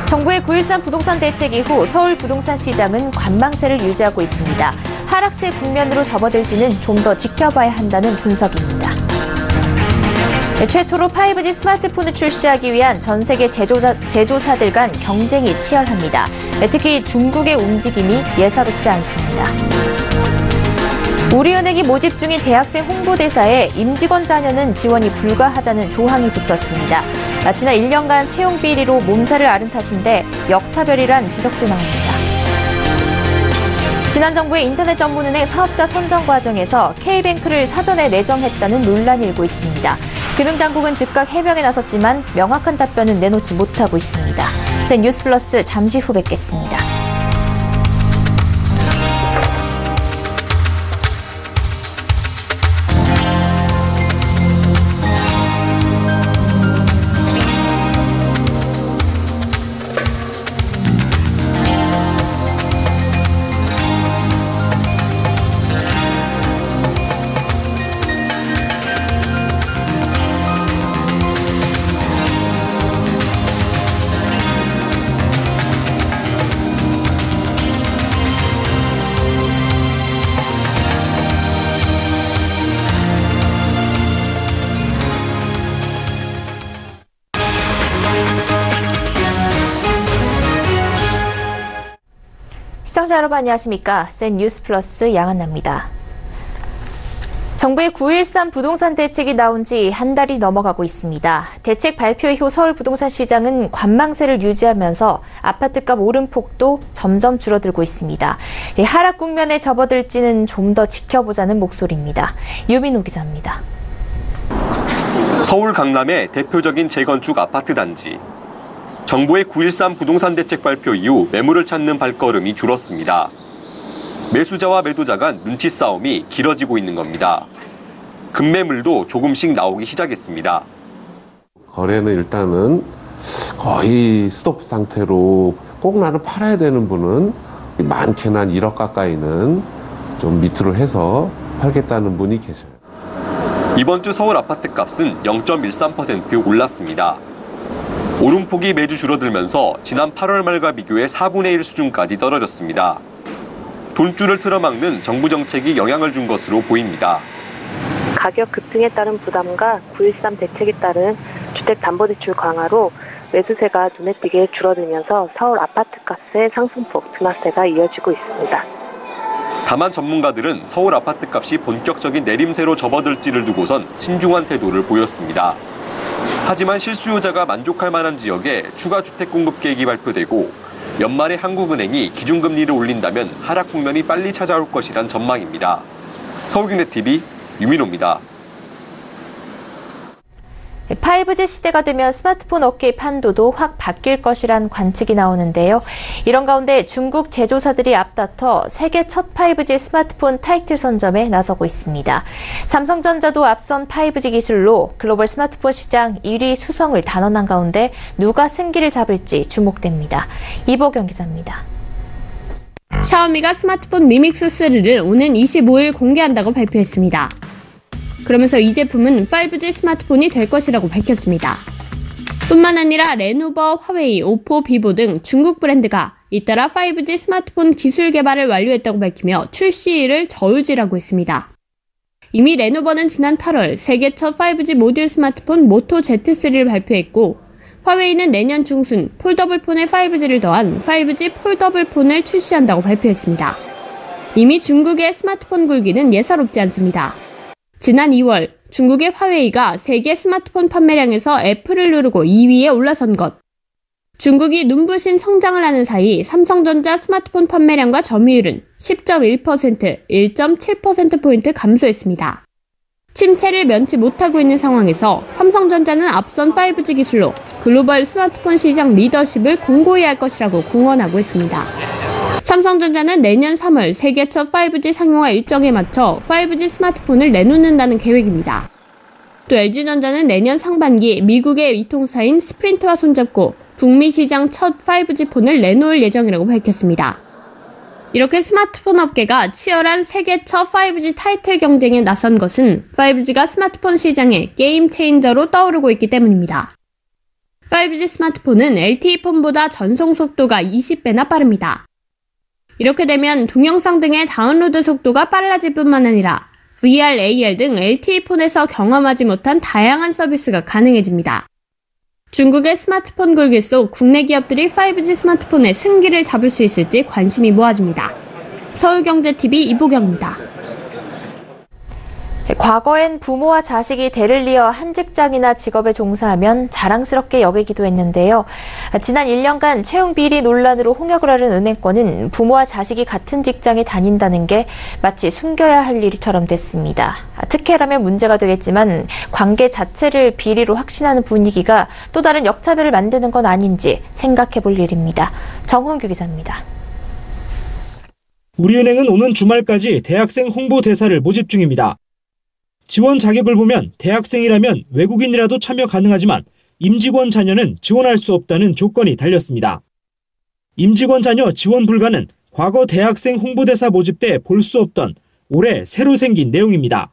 정부의 9.13 부동산 대책 이후 서울 부동산 시장은 관망세를 유지하고 있습니다. 하락세 국면으로 접어들지는 좀 더 지켜봐야 한다는 분석입니다. 최초로 5G 스마트폰을 출시하기 위한 전 세계 제조사들 간 경쟁이 치열합니다. 특히 중국의 움직임이 예사롭지 않습니다. 우리은행이 모집 중인 대학생 홍보대사에 임직원 자녀는 지원이 불가하다는 조항이 붙었습니다. 지난 1년간 채용 비리로 몸살을 앓은 탓인데 역차별이란 지적도 나옵니다. 지난 정부의 인터넷 전문은행 사업자 선정 과정에서 K뱅크를 사전에 내정했다는 논란이 일고 있습니다. 금융당국은 즉각 해명에 나섰지만 명확한 답변은 내놓지 못하고 있습니다. 센 뉴스 플러스 잠시 후 뵙겠습니다. 시청자 여러분 안녕하십니까? 센 뉴스 플러스 양한나입니다. 정부의 9.13 부동산 대책이 나온 지 한 달이 넘어가고 있습니다. 대책 발표 이후 서울 부동산 시장은 관망세를 유지하면서 아파트값 오름폭도 점점 줄어들고 있습니다. 하락 국면에 접어들지는 좀 더 지켜보자는 목소리입니다. 유민호 기자입니다. 서울 강남의 대표적인 재건축 아파트 단지. 정부의 9.13 부동산 대책 발표 이후 매물을 찾는 발걸음이 줄었습니다. 매수자와 매도자 간 눈치 싸움이 길어지고 있는 겁니다. 급매물도 조금씩 나오기 시작했습니다. 거래는 일단은 거의 스톱 상태로 꼭 나는 팔아야 되는 분은 많게는 한 1억 가까이는 좀 밑으로 해서 팔겠다는 분이 계셔요. 이번 주 서울 아파트 값은 0.13% 올랐습니다. 오름폭이 매주 줄어들면서 지난 8월 말과 비교해 4분의 1 수준까지 떨어졌습니다. 돈줄을 틀어막는 정부 정책이 영향을 준 것으로 보입니다. 가격 급등에 따른 부담과 9.13 대책에 따른 주택담보대출 강화로 매수세가 눈에 띄게 줄어들면서 서울 아파트값의 상승폭 둔화세가 이어지고 있습니다. 다만 전문가들은 서울 아파트값이 본격적인 내림세로 접어들지를 두고선 신중한 태도를 보였습니다. 하지만 실수요자가 만족할 만한 지역에 추가 주택 공급 계획이 발표되고 연말에 한국은행이 기준금리를 올린다면 하락 국면이 빨리 찾아올 것이란 전망입니다. 서울경제TV 유민호입니다. 5G 시대가 되면 스마트폰 업계의 판도도 확 바뀔 것이란 관측이 나오는데요. 이런 가운데 중국 제조사들이 앞다퉈 세계 첫 5G 스마트폰 타이틀 선점에 나서고 있습니다. 삼성전자도 앞선 5G 기술로 글로벌 스마트폰 시장 1위 수성을 단언한 가운데 누가 승기를 잡을지 주목됩니다. 이보경 기자입니다. 샤오미가 스마트폰 미믹스 3를 오는 25일 공개한다고 발표했습니다. 그러면서 이 제품은 5G 스마트폰이 될 것이라고 밝혔습니다. 뿐만 아니라 레노버, 화웨이, 오포, 비보 등 중국 브랜드가 잇따라 5G 스마트폰 기술 개발을 완료했다고 밝히며 출시일을 저울질하고 있습니다. 이미 레노버는 지난 8월 세계 첫 5G 모듈 스마트폰 모토 Z3를 발표했고 화웨이는 내년 중순 폴더블 폰에 5G를 더한 5G 폴더블 폰을 출시한다고 발표했습니다. 이미 중국의 스마트폰 굴기는 예사롭지 않습니다. 지난 2월 중국의 화웨이가 세계 스마트폰 판매량에서 애플을 누르고 2위에 올라선 것. 중국이 눈부신 성장을 하는 사이 삼성전자 스마트폰 판매량과 점유율은 10.1%, 1.7%포인트 감소했습니다. 침체를 면치 못하고 있는 상황에서 삼성전자는 앞선 5G 기술로 글로벌 스마트폰 시장 리더십을 공고히 할 것이라고 공언하고 있습니다. 삼성전자는 내년 3월 세계 첫 5G 상용화 일정에 맞춰 5G 스마트폰을 내놓는다는 계획입니다. 또 LG전자는 내년 상반기 미국의 이통사인 스프린트와 손잡고 북미 시장 첫 5G 폰을 내놓을 예정이라고 밝혔습니다. 이렇게 스마트폰 업계가 치열한 세계 첫 5G 타이틀 경쟁에 나선 것은 5G가 스마트폰 시장의 게임 체인저로 떠오르고 있기 때문입니다. 5G 스마트폰은 LTE 폰보다 전송 속도가 20배나 빠릅니다. 이렇게 되면 동영상 등의 다운로드 속도가 빨라질 뿐만 아니라 VR, AR 등 LTE 폰에서 경험하지 못한 다양한 서비스가 가능해집니다. 중국의 스마트폰 굴기 속 국내 기업들이 5G 스마트폰의 승기를 잡을 수 있을지 관심이 모아집니다. 서울경제TV 이보경입니다. 과거엔 부모와 자식이 대를 이어 한 직장이나 직업에 종사하면 자랑스럽게 여기기도 했는데요. 지난 1년간 채용 비리 논란으로 홍역을 앓은 은행권은 부모와 자식이 같은 직장에 다닌다는 게 마치 숨겨야 할 일처럼 됐습니다. 특혜라면 문제가 되겠지만 관계 자체를 비리로 확신하는 분위기가 또 다른 역차별을 만드는 건 아닌지 생각해 볼 일입니다. 정훈규 기자입니다. 우리은행은 오는 주말까지 대학생 홍보대사를 모집 중입니다. 지원 자격을 보면 대학생이라면 외국인이라도 참여 가능하지만 임직원 자녀는 지원할 수 없다는 조건이 달렸습니다. 임직원 자녀 지원 불가는 과거 대학생 홍보대사 모집 때 볼 수 없던 올해 새로 생긴 내용입니다.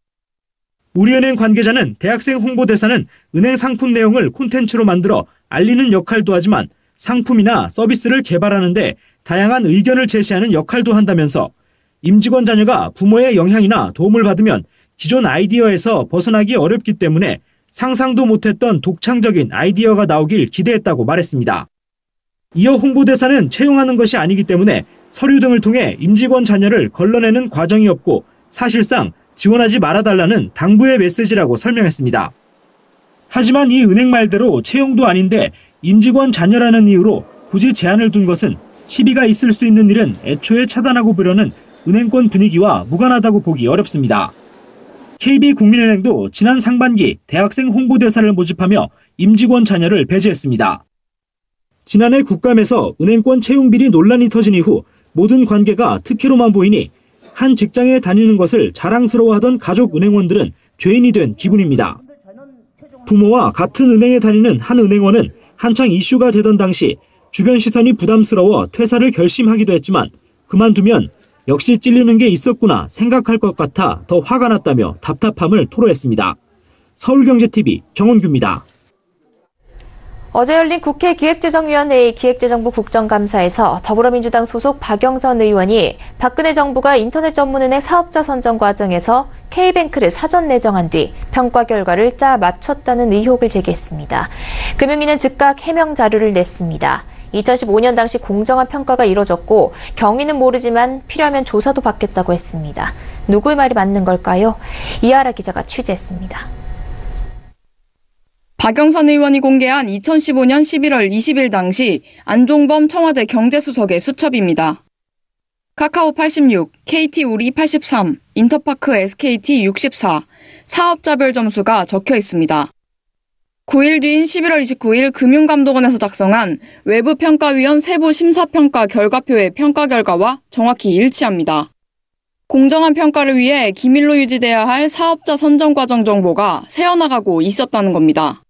우리은행 관계자는 대학생 홍보대사는 은행 상품 내용을 콘텐츠로 만들어 알리는 역할도 하지만 상품이나 서비스를 개발하는데 다양한 의견을 제시하는 역할도 한다면서 임직원 자녀가 부모의 영향이나 도움을 받으면 기존 아이디어에서 벗어나기 어렵기 때문에 상상도 못했던 독창적인 아이디어가 나오길 기대했다고 말했습니다. 이어 홍보대사는 채용하는 것이 아니기 때문에 서류 등을 통해 임직원 자녀를 걸러내는 과정이 없고 사실상 지원하지 말아달라는 당부의 메시지라고 설명했습니다. 하지만 이 은행 말대로 채용도 아닌데 임직원 자녀라는 이유로 굳이 제한을 둔 것은 시비가 있을 수 있는 일은 애초에 차단하고 보려는 은행권 분위기와 무관하다고 보기 어렵습니다. KB국민은행도 지난 상반기 대학생 홍보대사를 모집하며 임직원 자녀를 배제했습니다. 지난해 국감에서 은행권 채용 비리 논란이 터진 이후 모든 관계가 특혜로만 보이니 한 직장에 다니는 것을 자랑스러워하던 가족 은행원들은 죄인이 된 기분입니다. 부모와 같은 은행에 다니는 한 은행원은 한창 이슈가 되던 당시 주변 시선이 부담스러워 퇴사를 결심하기도 했지만 그만두면 역시 찔리는 게 있었구나 생각할 것 같아 더 화가 났다며 답답함을 토로했습니다. 서울경제TV 정원규입니다. 어제 열린 국회 기획재정위원회의 기획재정부 국정감사에서 더불어민주당 소속 박영선 의원이 박근혜 정부가 인터넷 전문은행 사업자 선정 과정에서 K뱅크를 사전 내정한 뒤 평가 결과를 짜 맞췄다는 의혹을 제기했습니다. 금융위는 즉각 해명 자료를 냈습니다. 2015년 당시 공정한 평가가 이뤄졌고 경위는 모르지만 필요하면 조사도 받겠다고 했습니다. 누구의 말이 맞는 걸까요? 이하라 기자가 취재했습니다. 박영선 의원이 공개한 2015년 11월 20일 당시 안종범 청와대 경제수석의 수첩입니다. 카카오 86, KT우리 83, 인터파크 SKT 64, 사업자별 점수가 적혀 있습니다. 9일 뒤인 11월 29일 금융감독원에서 작성한 외부평가위원 세부 심사평가 결과표의 평가 결과와 정확히 일치합니다. 공정한 평가를 위해 기밀로 유지돼야 할 사업자 선정 과정 정보가 새어나가고 있었다는 겁니다.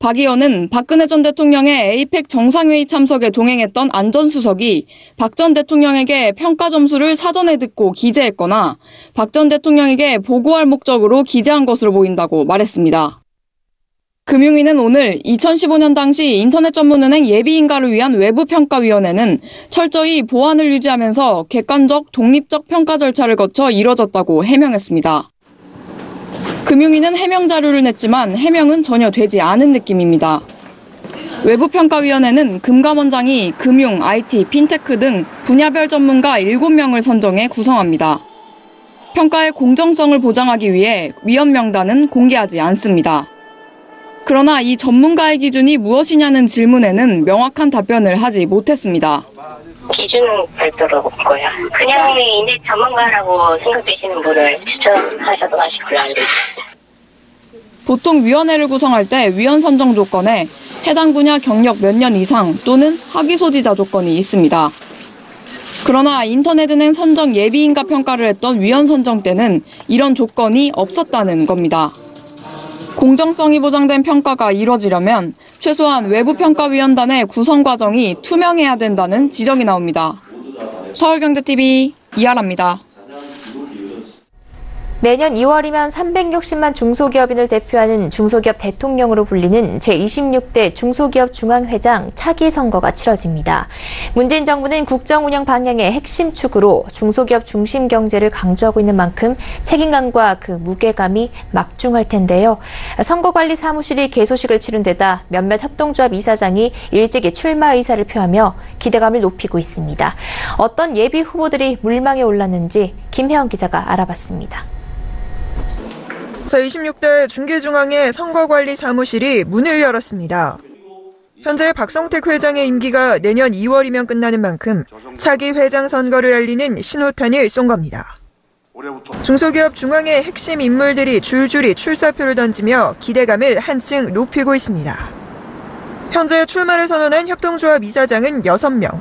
박 의원은 박근혜 전 대통령의 에이펙 정상회의 참석에 동행했던 안 전 수석이 박 전 대통령에게 평가 점수를 사전에 듣고 기재했거나 박 전 대통령에게 보고할 목적으로 기재한 것으로 보인다고 말했습니다. 금융위는 오늘 2015년 당시 인터넷 전문은행 예비인가를 위한 외부평가위원회는 철저히 보안을 유지하면서 객관적, 독립적 평가 절차를 거쳐 이뤄졌다고 해명했습니다. 금융위는 해명 자료를 냈지만 해명은 전혀 되지 않은 느낌입니다. 외부평가위원회는 금감원장이 금융, IT, 핀테크 등 분야별 전문가 7명을 선정해 구성합니다. 평가의 공정성을 보장하기 위해 위원 명단은 공개하지 않습니다. 그러나 이 전문가의 기준이 무엇이냐는 질문에는 명확한 답변을 하지 못했습니다. 기준은 별도로 없고요. 그냥 인재 전문가라고 생각되시는 분을 추천하셔도 하실 걸로 알고 있습니다. 보통 위원회를 구성할 때 위원 선정 조건에 해당 분야 경력 몇 년 이상 또는 학위 소지자 조건이 있습니다. 그러나 인터넷은행 선정 예비인가 평가를 했던 위원 선정 때는 이런 조건이 없었다는 겁니다. 공정성이 보장된 평가가 이뤄지려면 최소한 외부평가위원단의 구성 과정이 투명해야 된다는 지적이 나옵니다. 서울경제TV 이하라입니다. 내년 2월이면 360만 중소기업인을 대표하는 중소기업 대통령으로 불리는 제26대 중소기업 중앙회장 차기 선거가 치러집니다. 문재인 정부는 국정 운영 방향의 핵심 축으로 중소기업 중심 경제를 강조하고 있는 만큼 책임감과 그 무게감이 막중할 텐데요. 선거관리 사무실이 개소식을 치른 데다 몇몇 협동조합 이사장이 일찍이 출마 의사를 표하며 기대감을 높이고 있습니다. 어떤 예비 후보들이 물망에 올랐는지 김혜영 기자가 알아봤습니다. 제26대 중기중앙회 선거관리 사무실이 문을 열었습니다. 현재 박성택 회장의 임기가 내년 2월이면 끝나는 만큼 차기 회장 선거를 알리는 신호탄을 쏜 겁니다. 중소기업 중앙의 핵심 인물들이 줄줄이 출사표를 던지며 기대감을 한층 높이고 있습니다. 현재 출마를 선언한 협동조합 이사장은 6명.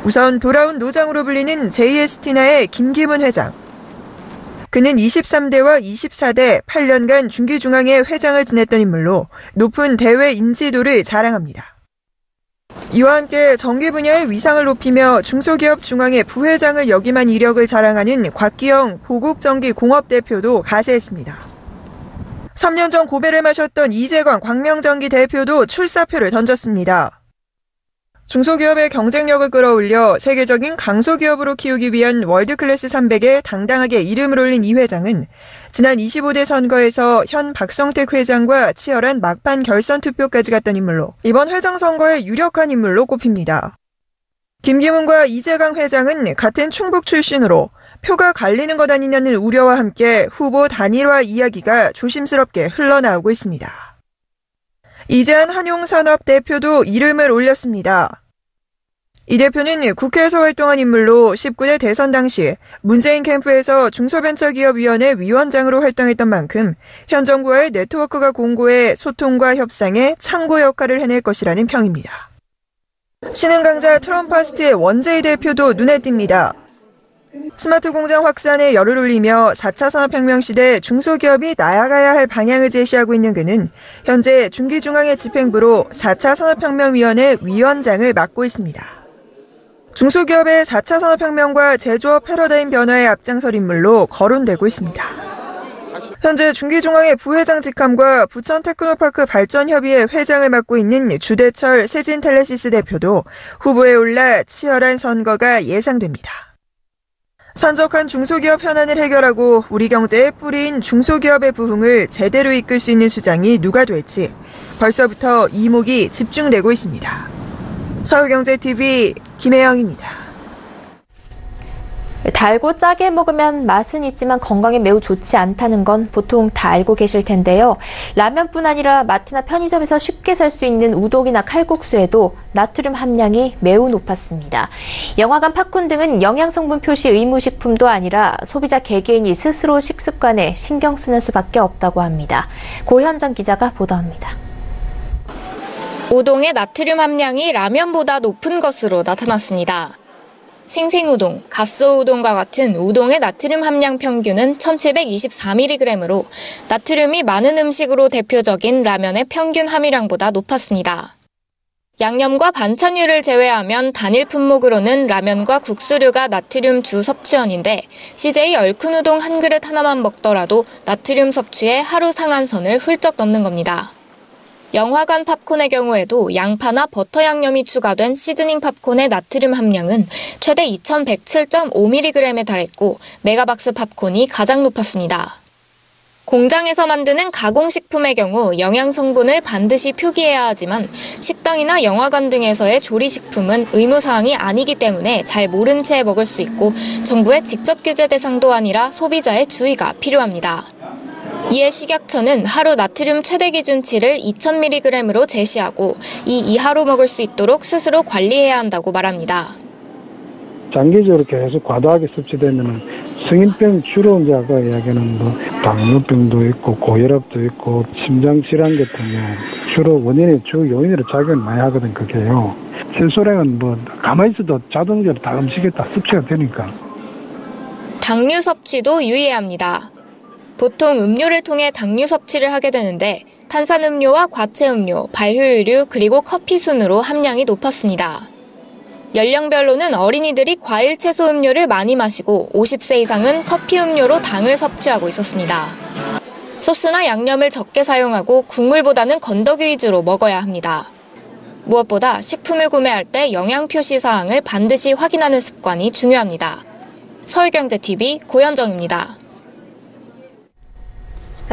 우선 돌아온 노장으로 불리는 JS티나의 김기문 회장. 그는 23대와 24대 8년간 중기중앙회 회장을 지냈던 인물로 높은 대외 인지도를 자랑합니다. 이와 함께 전기 분야의 위상을 높이며 중소기업 중앙회 부회장을 역임한 이력을 자랑하는 곽기영 보국전기공업 대표도 가세했습니다. 3년 전 고배를 마셨던 이재광 광명전기 대표도 출사표를 던졌습니다. 중소기업의 경쟁력을 끌어올려 세계적인 강소기업으로 키우기 위한 월드클래스 300에 당당하게 이름을 올린 이 회장은 지난 25대 선거에서 현 박성택 회장과 치열한 막판 결선 투표까지 갔던 인물로 이번 회장 선거에 유력한 인물로 꼽힙니다. 김기문과 이재강 회장은 같은 충북 출신으로 표가 갈리는 것 아니냐는 우려와 함께 후보 단일화 이야기가 조심스럽게 흘러나오고 있습니다. 이재한 한용산업 대표도 이름을 올렸습니다. 이 대표는 국회에서 활동한 인물로 19대 대선 당시 문재인 캠프에서 중소벤처기업위원회 위원장으로 활동했던 만큼 현 정부와의 네트워크가 공고해 소통과 협상에 창구 역할을 해낼 것이라는 평입니다. 신흥 강자 트럼파스트의 원재희 대표도 눈에 띕니다. 스마트 공장 확산에 열을 올리며 4차 산업혁명 시대 중소기업이 나아가야 할 방향을 제시하고 있는 그는 현재 중기중앙회 집행부로 4차 산업혁명위원회 위원장을 맡고 있습니다. 중소기업의 4차 산업혁명과 제조업 패러다임 변화에 앞장설 인물로 거론되고 있습니다. 현재 중기중앙회 부회장 직함과 부천 테크노파크 발전협의회 회장을 맡고 있는 주대철 세진텔레시스 대표도 후보에 올라 치열한 선거가 예상됩니다. 산적한 중소기업 현안을 해결하고 우리 경제의 뿌리인 중소기업의 부흥을 제대로 이끌 수 있는 수장이 누가 될지 벌써부터 이목이 집중되고 있습니다. 서울경제TV 김혜영입니다. 달고 짜게 먹으면 맛은 있지만 건강에 매우 좋지 않다는 건 보통 다 알고 계실 텐데요. 라면뿐 아니라 마트나 편의점에서 쉽게 살 수 있는 우동이나 칼국수에도 나트륨 함량이 매우 높았습니다. 영화관, 팝콘 등은 영양성분 표시 의무식품도 아니라 소비자 개개인이 스스로 식습관에 신경 쓰는 수밖에 없다고 합니다. 고현정 기자가 보도합니다. 우동의 나트륨 함량이 라면보다 높은 것으로 나타났습니다. 생생우동, 갓소우동과 같은 우동의 나트륨 함량 평균은 1724mg으로 나트륨이 많은 음식으로 대표적인 라면의 평균 함유량보다 높았습니다. 양념과 반찬류를 제외하면 단일 품목으로는 라면과 국수류가 나트륨 주 섭취원인데 CJ 얼큰 우동 한 그릇 하나만 먹더라도 나트륨 섭취의 하루 상한선을 훌쩍 넘는 겁니다. 영화관 팝콘의 경우에도 양파나 버터 양념이 추가된 시즈닝 팝콘의 나트륨 함량은 최대 2107.5mg에 달했고 메가박스 팝콘이 가장 높았습니다. 공장에서 만드는 가공식품의 경우 영양성분을 반드시 표기해야 하지만 식당이나 영화관 등에서의 조리식품은 의무사항이 아니기 때문에 잘 모른 채 먹을 수 있고 정부의 직접 규제 대상도 아니라 소비자의 주의가 필요합니다. 이에 식약처는 하루 나트륨 최대 기준치를 2000mg으로 제시하고 이 이하로 먹을 수 있도록 스스로 관리해야 한다고 말합니다. 장기적으로 계속 과도하게 섭취되면 성인병 주로 이제 아까 이야기하는 당뇨병도 있고 고혈압도 있고 심장질환 같은 경우 주로 원인이 주 요인으로 작용을 많이 하거든 그게요. 실소량은 가만히 있어도 자동적으로 다 음식에 다 섭취가 되니까. 당류 섭취도 유의해야 합니다. 보통 음료를 통해 당류 섭취를 하게 되는데 탄산음료와 과채음료, 발효유류 그리고 커피 순으로 함량이 높았습니다. 연령별로는 어린이들이 과일 채소 음료를 많이 마시고 50세 이상은 커피 음료로 당을 섭취하고 있었습니다. 소스나 양념을 적게 사용하고 국물보다는 건더기 위주로 먹어야 합니다. 무엇보다 식품을 구매할 때 영양 표시 사항을 반드시 확인하는 습관이 중요합니다. 서울경제TV 고현정입니다.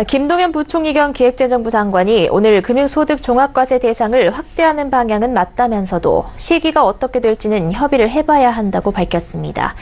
김동연 부총리 겸 기획재정부 장관이 오늘 금융소득 종합과세 대상을 확대하는 방향은 맞다면서도 시기가 어떻게 될지는 협의를 해봐야 한다고 밝혔습니다.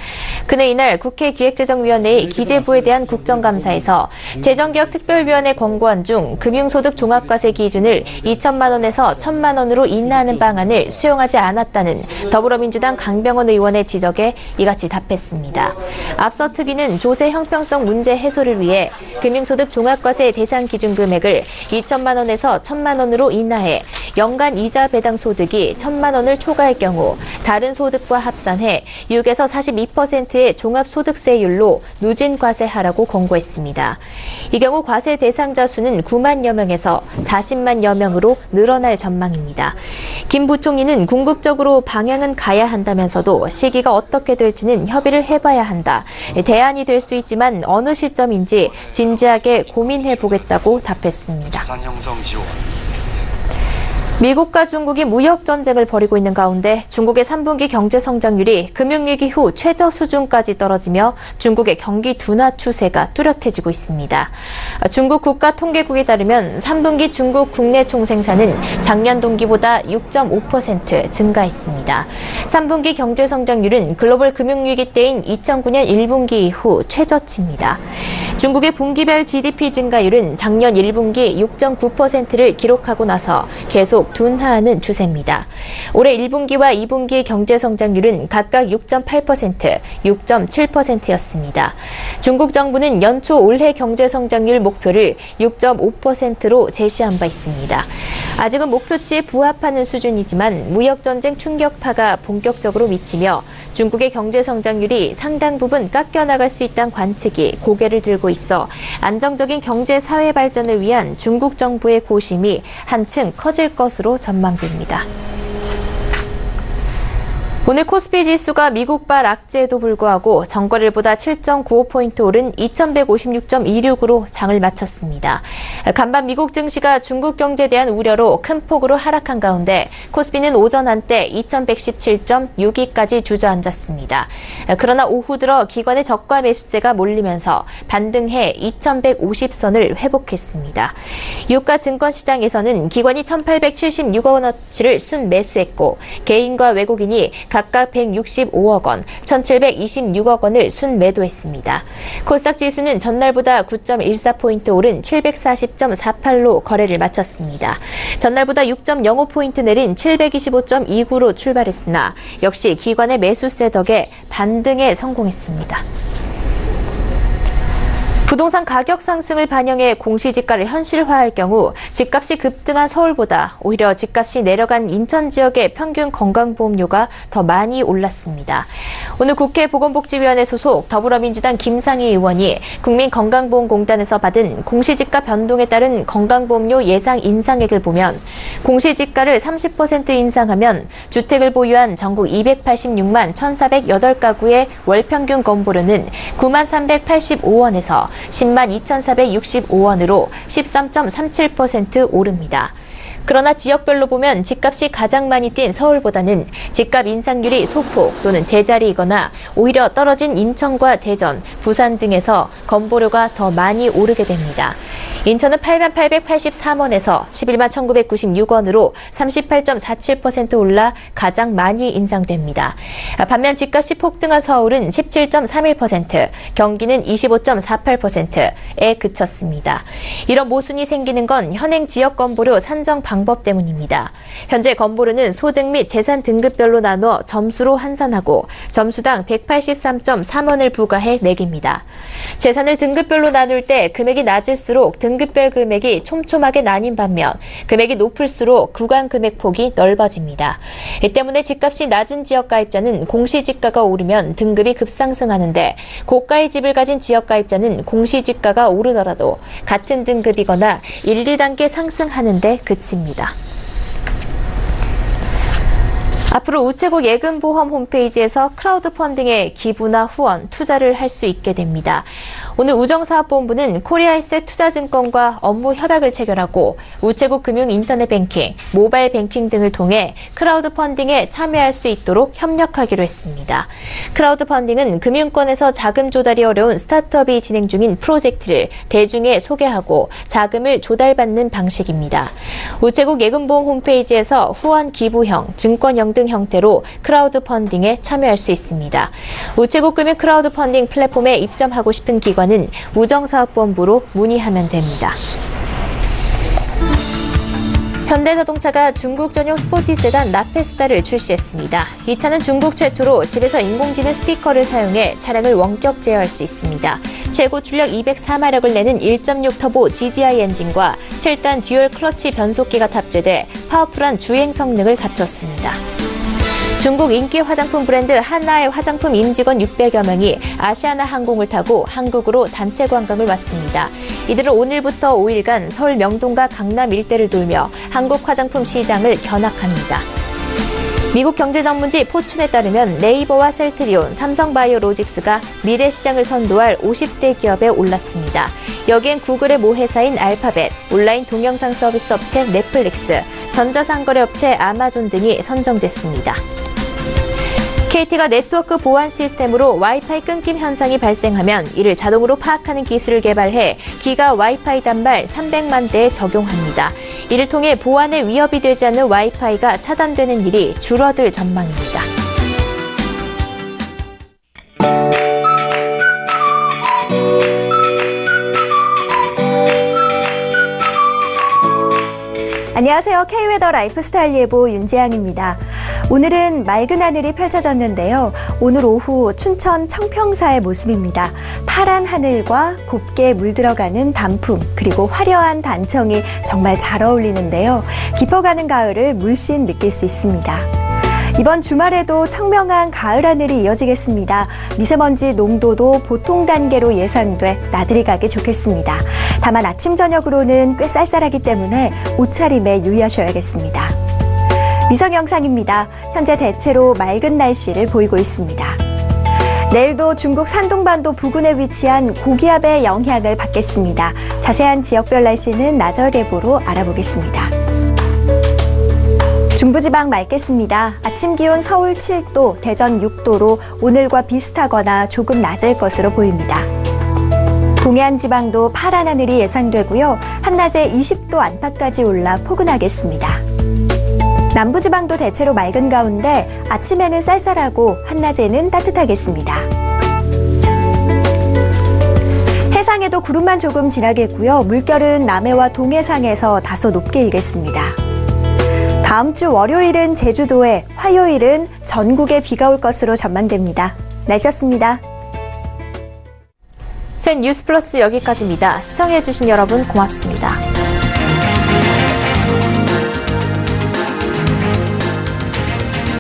그는 이날 국회 기획재정위원회의 기재부에 대한 국정감사에서 재정개혁특별위원회 권고안 중 금융소득 종합과세 기준을 2천만 원에서 1천만 원으로 인하하는 방안을 수용하지 않았다는 더불어민주당 강병원 의원의 지적에 이같이 답했습니다. 앞서 특위는 조세 형평성 문제 해소를 위해 금융소득 종합과세 대상 기준 금액을 2천만 원에서 1천만 원으로 인하해 연간 이자 배당 소득이 1천만 원을 초과할 경우 다른 소득과 합산해 6에서 42%의 종합소득세율로 누진 과세하라고 권고했습니다. 이 경우 과세 대상자 수는 9만여 명에서 40만여 명으로 늘어날 전망입니다. 김 부총리는 궁극적으로 방향은 가야 한다면서도 시기가 어떻게 될지는 협의를 해봐야 한다. 대안이 될 수 있지만 어느 시점인지 진지하게 고민해보겠다고 답했습니다. 미국과 중국이 무역 전쟁을 벌이고 있는 가운데 중국의 3분기 경제 성장률이 금융위기 후 최저 수준까지 떨어지며 중국의 경기 둔화 추세가 뚜렷해지고 있습니다. 중국 국가통계국에 따르면 3분기 중국 국내 총생산은 작년 동기보다 6.5% 증가했습니다. 3분기 경제 성장률은 글로벌 금융위기 때인 2009년 1분기 이후 최저치입니다. 중국의 분기별 GDP 증가율은 작년 1분기 6.9%를 기록하고 나서 계속 둔화하는 추세입니다. 올해 1분기와 2분기 경제 성장률은 각각 6.8%, 6.7%였습니다. 중국 정부는 연초 올해 경제 성장률 목표를 6.5%로 제시한 바 있습니다. 아직은 목표치에 부합하는 수준이지만 무역 전쟁 충격파가 본격적으로 미치며 중국의 경제 성장률이 상당 부분 깎여나갈 수 있다는 관측이 고개를 들고 있어 안정적인 경제 사회 발전을 위한 중국 정부의 고심이 한층 커질 것으로 전망됩니다. 오늘 코스피 지수가 미국발 악재에도 불구하고 전거래일보다 7.95포인트 오른 2156.26으로 장을 마쳤습니다. 간밤 미국 증시가 중국 경제에 대한 우려로 큰 폭으로 하락한 가운데 코스피는 오전 한때 2117.62까지 주저앉았습니다. 그러나 오후 들어 기관의 저가 매수세가 몰리면서 반등해 2150선을 회복했습니다. 유가 증권시장에서는 기관이 1876억 원어치를 순매수했고 개인과 외국인이 각각 165억 원, 1726억 원을 순매도했습니다. 코스닥 지수는 전날보다 9.14포인트 오른 740.48로 거래를 마쳤습니다. 전날보다 6.05포인트 내린 725.29로 출발했으나 역시 기관의 매수세 덕에 반등에 성공했습니다. 부동산 가격 상승을 반영해 공시지가를 현실화할 경우 집값이 급등한 서울보다 오히려 집값이 내려간 인천 지역의 평균 건강보험료가 더 많이 올랐습니다. 오늘 국회 보건복지위원회 소속 더불어민주당 김상희 의원이 국민건강보험공단에서 받은 공시지가 변동에 따른 건강보험료 예상 인상액을 보면 공시지가를 30% 인상하면 주택을 보유한 전국 286만 1,408가구의 월평균 건보료는 9만 385원에서 10만 2,465원으로 13.37% 오릅니다. 그러나 지역별로 보면 집값이 가장 많이 뛴 서울보다는 집값 인상률이 소폭 또는 제자리이거나 오히려 떨어진 인천과 대전, 부산 등에서 건보료가 더 많이 오르게 됩니다. 인천은 8만 883원에서 11만 1996원으로 38.47% 올라 가장 많이 인상됩니다. 반면 집값이 폭등한 서울은 17.31%, 경기는 25.48%에 그쳤습니다. 이런 모순이 생기는 건 현행 지역 건보료 산정 방법 때문입니다. 현재 건보료는 소득 및 재산 등급별로 나눠 점수로 환산하고 점수당 183.3원을 부과해 매깁니다. 재산을 등급별로 나눌 때 금액이 낮을수록 등급별 금액이 촘촘하게 나뉜 반면 금액이 높을수록 구간 금액 폭이 넓어집니다. 이 때문에 집값이 낮은 지역 가입자는 공시지가가 오르면 등급이 급상승하는데 고가의 집을 가진 지역 가입자는 공시지가가 오르더라도 같은 등급이거나 1, 2단계 상승하는 데 그칩니다. 앞으로 우체국 예금보험 홈페이지에서 크라우드 펀딩에 기부나 후원, 투자를 할 수 있게 됩니다. 오늘 우정사업본부는 코리아에셋 투자증권과 업무 협약을 체결하고 우체국 금융 인터넷 뱅킹, 모바일 뱅킹 등을 통해 크라우드 펀딩에 참여할 수 있도록 협력하기로 했습니다. 크라우드 펀딩은 금융권에서 자금 조달이 어려운 스타트업이 진행 중인 프로젝트를 대중에 소개하고 자금을 조달받는 방식입니다. 우체국 예금보험 홈페이지에서 후원 기부형, 증권형 등 형태로 크라우드 펀딩에 참여할 수 있습니다. 우체국 금융 크라우드 펀딩 플랫폼에 입점하고 싶은 기관은 우정사업본부로 문의하면 됩니다. 현대자동차가 중국 전용 스포티 세단 라페스타를 출시했습니다. 이 차는 중국 최초로 집에서 인공지능 스피커를 사용해 차량을 원격 제어할 수 있습니다. 최고 출력 204마력을 내는 1.6 터보 GDI 엔진과 7단 듀얼 클러치 변속기가 탑재돼 파워풀한 주행 성능을 갖췄습니다. 중국 인기 화장품 브랜드 한나의 화장품 임직원 600여 명이 아시아나 항공을 타고 한국으로 단체 관광을 왔습니다. 이들은 오늘부터 5일간 서울 명동과 강남 일대를 돌며 한국 화장품 시장을 견학합니다. 미국 경제전문지 포춘에 따르면 네이버와 셀트리온, 삼성바이오로직스가 미래 시장을 선도할 50대 기업에 올랐습니다. 여기엔 구글의 모회사인 알파벳, 온라인 동영상 서비스 업체 넷플릭스, 전자상거래 업체 아마존 등이 선정됐습니다. KT가 네트워크 보안 시스템으로 와이파이 끊김 현상이 발생하면 이를 자동으로 파악하는 기술을 개발해 기가 와이파이 단말 300만 대에 적용합니다. 이를 통해 보안에 위협이 되지 않는 와이파이가 차단되는 일이 줄어들 전망입니다. 안녕하세요. K웨더 라이프스타일 예보 윤재양입니다. 오늘은 맑은 하늘이 펼쳐졌는데요. 오늘 오후 춘천 청평사의 모습입니다. 파란 하늘과 곱게 물들어가는 단풍 그리고 화려한 단청이 정말 잘 어울리는데요. 깊어가는 가을을 물씬 느낄 수 있습니다. 이번 주말에도 청명한 가을 하늘이 이어지겠습니다. 미세먼지 농도도 보통 단계로 예상돼 나들이 가기 좋겠습니다. 다만 아침 저녁으로는 꽤 쌀쌀하기 때문에 옷차림에 유의하셔야겠습니다. 위성 영상입니다. 현재 대체로 맑은 날씨를 보이고 있습니다. 내일도 중국 산동반도 부근에 위치한 고기압의 영향을 받겠습니다. 자세한 지역별 날씨는 나절 예보로 알아보겠습니다. 중부지방 맑겠습니다. 아침 기온 서울 7도, 대전 6도로 오늘과 비슷하거나 조금 낮을 것으로 보입니다. 동해안 지방도 파란 하늘이 예상되고요. 한낮에 20도 안팎까지 올라 포근하겠습니다. 남부지방도 대체로 맑은 가운데 아침에는 쌀쌀하고 한낮에는 따뜻하겠습니다. 해상에도 구름만 조금 지나겠고요. 물결은 남해와 동해상에서 다소 높게 일겠습니다. 다음 주 월요일은 제주도에, 화요일은 전국에 비가 올 것으로 전망됩니다. 날씨였습니다. 새 뉴스 플러스 여기까지입니다. 시청해주신 여러분 고맙습니다.